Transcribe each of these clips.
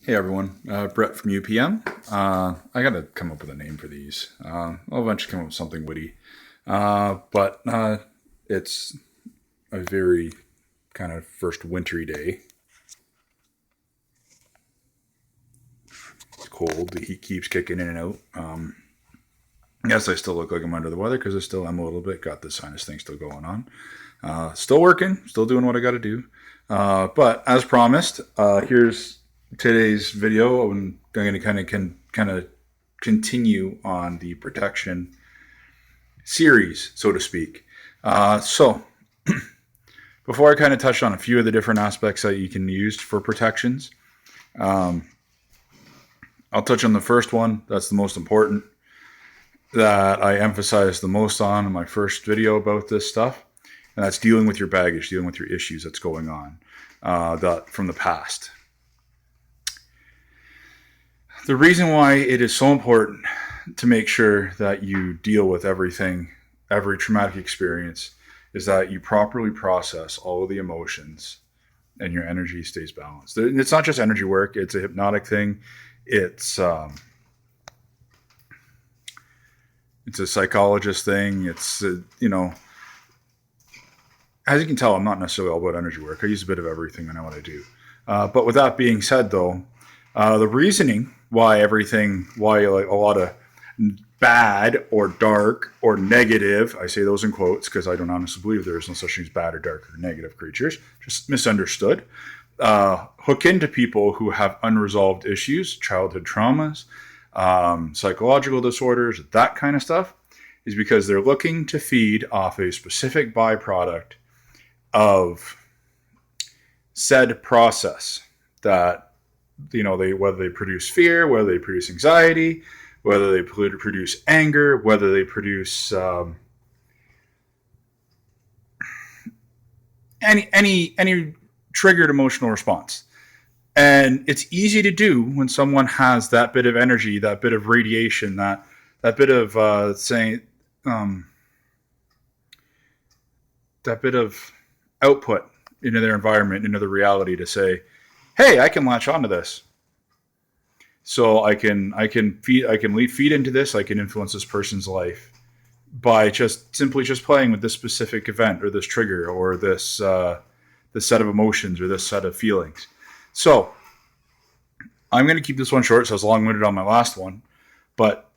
Hey everyone, Brett from UPM. I gotta come up with a name for these. I'll eventually come up with something witty. But it's a very kind of first wintry day. It's cold, the heat keeps kicking in and out. Yes, I still look like I'm under the weather because I still am a little bit. Got the sinus thing still going on. Still working, still doing what I gotta do. But as promised, here's today's video. I'm going to kind of continue on the protection series, so to speak. So before I kind of touch on a few of the different aspects that you can use for protections, I'll touch on the first one. That's the most important, that I emphasize the most on in my first video about this stuff, and that's dealing with your baggage, dealing with your issues that's going on from the past. The reason why it is so important to make sure that you deal with everything, every traumatic experience, is that you properly process all of the emotions and your energy stays balanced. It's not just energy work. It's a hypnotic thing. It's a psychologist thing. It's, as you can tell, I'm not necessarily all about energy work. I use a bit of everything I know what I do. But with that being said, though, the reasoning why a lot of bad or dark or negative, I say those in quotes because I don't honestly believe there is no such thing as bad or dark or negative creatures, just misunderstood, hook into people who have unresolved issues, childhood traumas, psychological disorders, that kind of stuff, is because they're looking to feed off a specific byproduct of said process that, whether they produce fear, whether they produce anxiety, whether they produce anger, whether they produce any triggered emotional response. And it's easy to do when someone has that bit of energy, that bit of radiation, that bit of that bit of output into their environment, into the reality, to say, hey, I can latch onto this. So I can feed into this. I can influence this person's life by simply playing with this specific event or this trigger or this set of emotions or this set of feelings. So I'm going to keep this one short, so I was long-winded on my last one. But,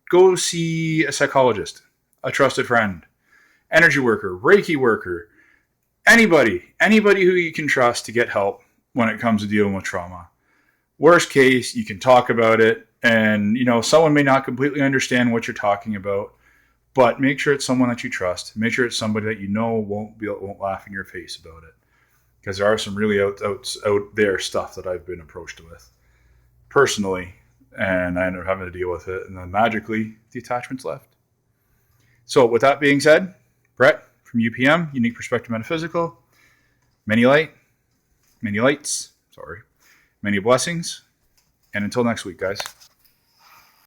go see a psychologist, a trusted friend, energy worker, Reiki worker, anybody who you can trust to get help when it comes to dealing with trauma. Worst case, you can talk about it, and someone may not completely understand what you're talking about, but make sure it's someone that you trust. Make sure it's somebody that won't laugh in your face about it, because there are some really out there stuff that I've been approached with personally, and I ended up having to deal with it, and then magically the attachment's left. So with that being said, Brett from UPM, Unique Perspective Metaphysical, many lights, many blessings, and until next week, guys.